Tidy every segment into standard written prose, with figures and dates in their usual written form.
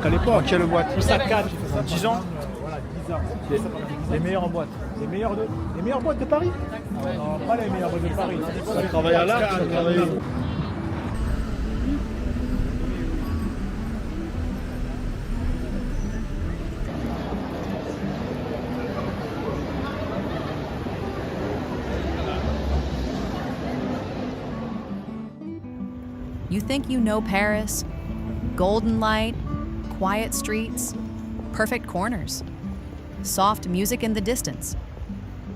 qu'à l'époque. Quelle boîte? Ça 4, 10 ans. Voilà, 10 ans. Les meilleurs en boîte. Les meilleures boîtes de Paris? Non, pas les meilleures boîtes de Paris. Ça travaille à l'art, ça travaille où? You think you know Paris? Golden light, quiet streets, perfect corners, soft music in the distance,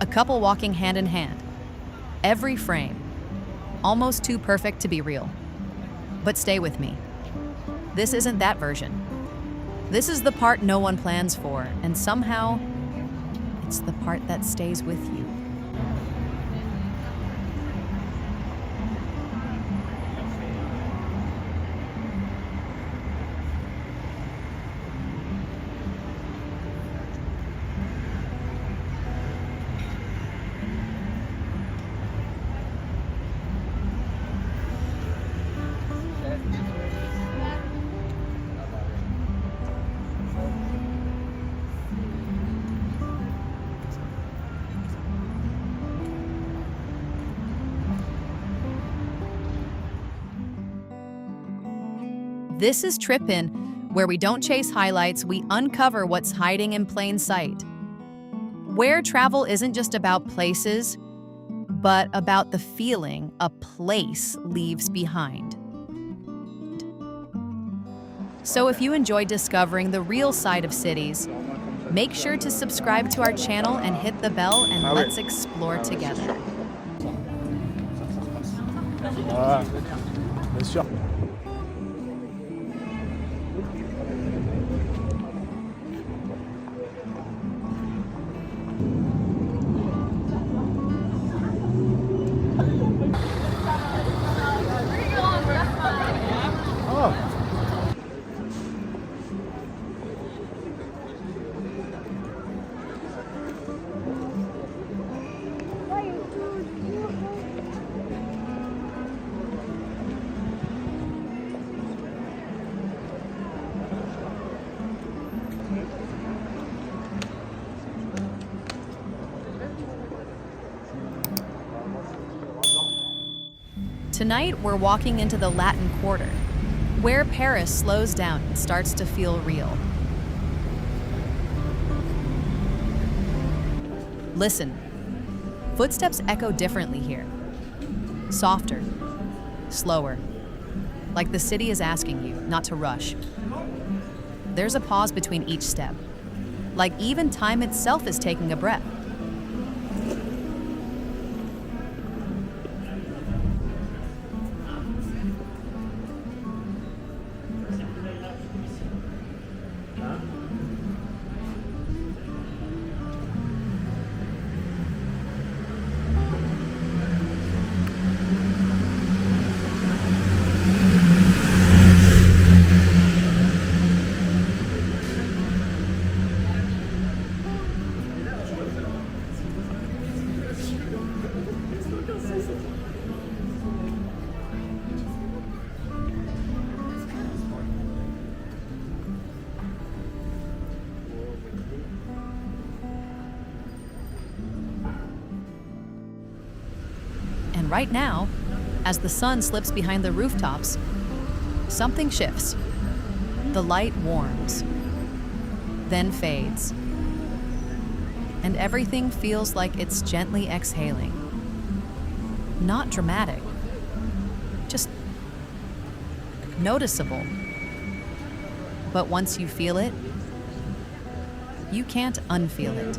a couple walking hand in hand. Every frame, almost too perfect to be real. But stay with me. This isn't that version. This is the part no one plans for, and somehow, it's the part that stays with you. This is Tripinn, where we don't chase highlights, we uncover what's hiding in plain sight. Where travel isn't just about places, but about the feeling a place leaves behind. So if you enjoy discovering the real side of cities, make sure to subscribe to our channel and hit the bell, and let's explore together. Voilà, bien sûr. Tonight, we're walking into the Latin Quarter, where Paris slows down and starts to feel real. Listen, footsteps echo differently here. Softer, slower, like the city is asking you not to rush. There's a pause between each step, like even time itself is taking a breath. And right now, as the sun slips behind the rooftops, something shifts. The light warms, then fades, and everything feels like it's gently exhaling. Not dramatic, just noticeable. But once you feel it, you can't unfeel it.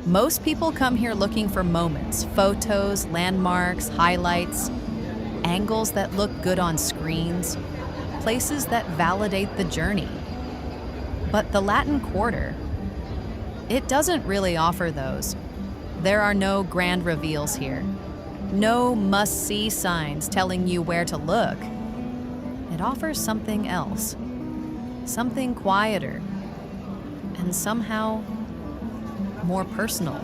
Most people come here looking for moments, photos, landmarks, highlights, angles that look good on screens, places that validate the journey. But the Latin Quarter, it doesn't really offer those. There are no grand reveals here. No must-see signs telling you where to look. It offers something else, something quieter, and somehow more personal.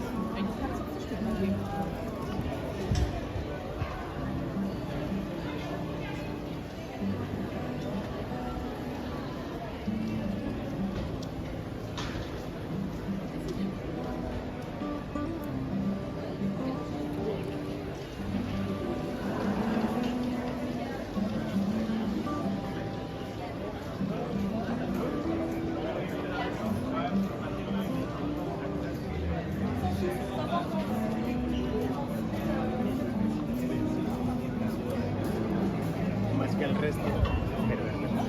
Más que el resto, pero es verdad.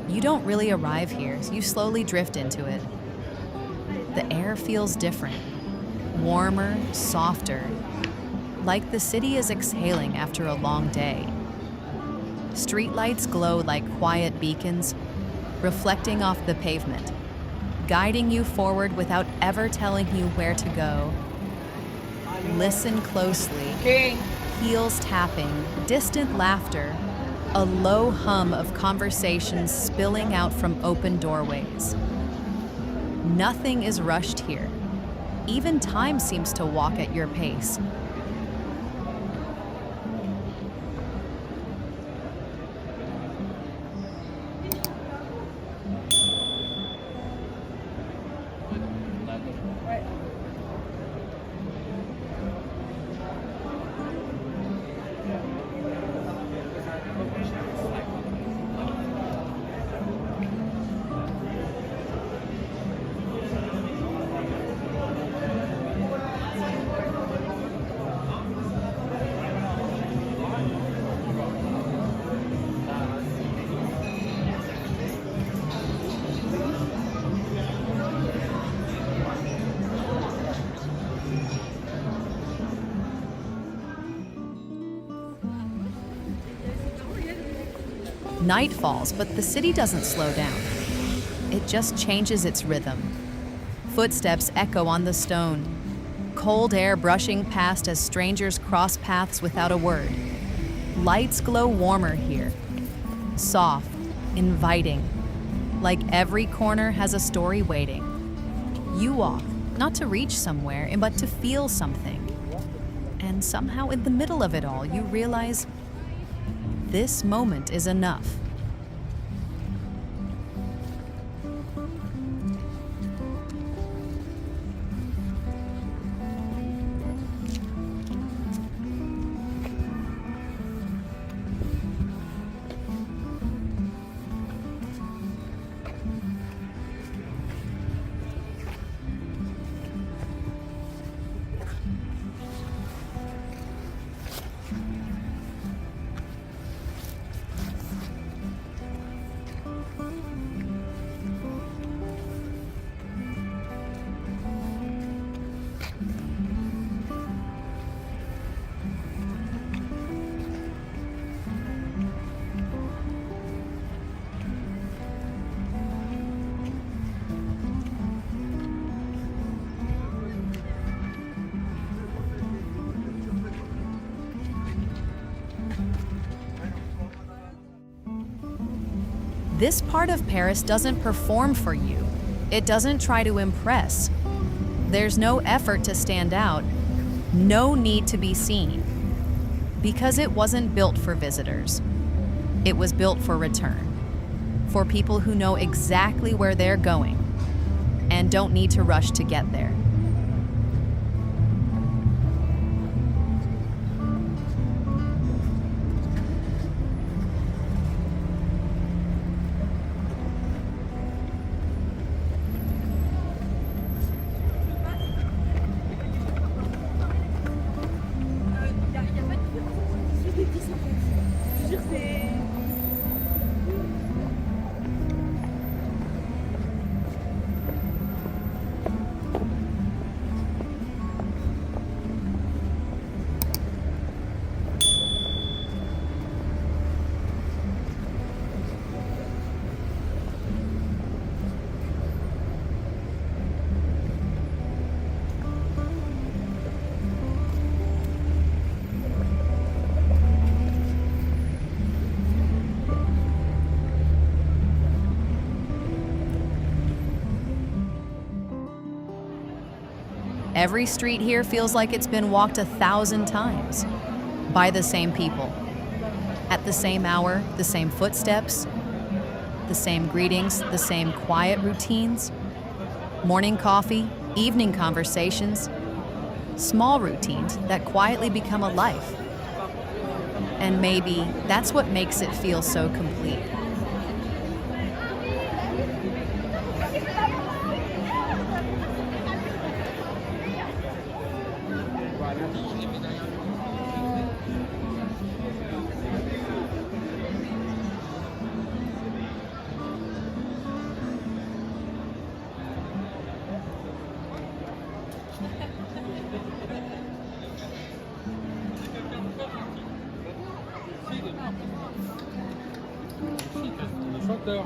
You don't really arrive here, you slowly drift into it. The air feels different, warmer, softer, like the city is exhaling after a long day. Streetlights glow like quiet beacons, reflecting off the pavement, guiding you forward without ever telling you where to go. Listen closely. Heels tapping, distant laughter, a low hum of conversations spilling out from open doorways. Nothing is rushed here. Even time seems to walk at your pace. Night falls, but the city doesn't slow down. It just changes its rhythm. Footsteps echo on the stone, cold air brushing past as strangers cross paths without a word. Lights glow warmer here, soft, inviting, like every corner has a story waiting. You walk, not to reach somewhere, but to feel something. And somehow in the middle of it all, you realize this moment is enough. This part of Paris doesn't perform for you. It doesn't try to impress. There's no effort to stand out, no need to be seen. Because it wasn't built for visitors. It was built for return. For people who know exactly where they're going and don't need to rush to get there. Every street here feels like it's been walked 1,000 times by the same people. At the same hour, the same footsteps, the same greetings, the same quiet routines. Morning coffee, evening conversations, small routines that quietly become a life. And maybe that's what makes it feel so complete. Chanteur.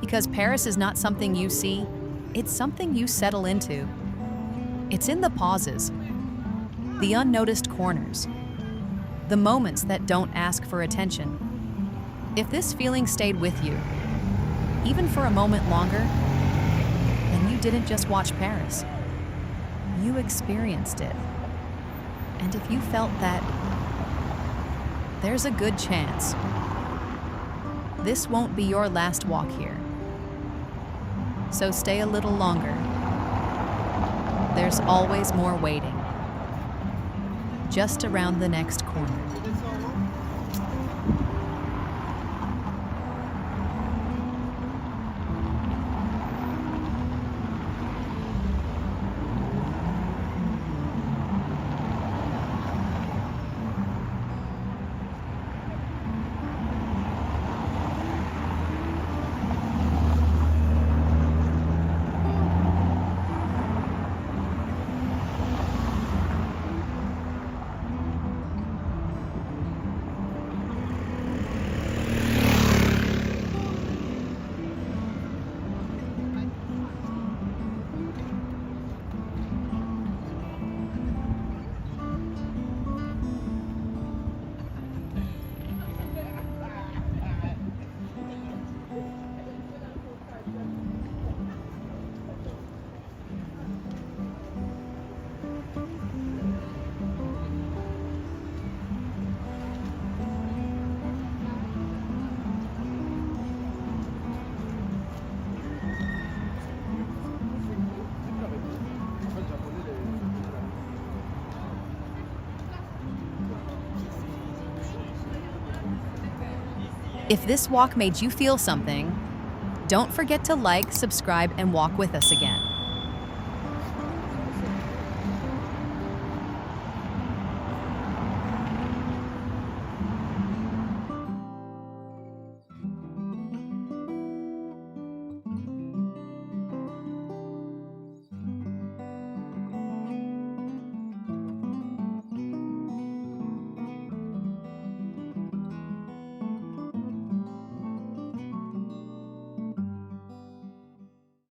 Because Paris is not something you see, it's something you settle into. It's in the pauses, the unnoticed corners, the moments that don't ask for attention. If this feeling stayed with you, even for a moment longer, then you didn't just watch Paris. You experienced it. And if you felt that, there's a good chance this won't be your last walk here. So stay a little longer. There's always more waiting, just around the next corner. If this walk made you feel something, don't forget to like, subscribe, and walk with us again.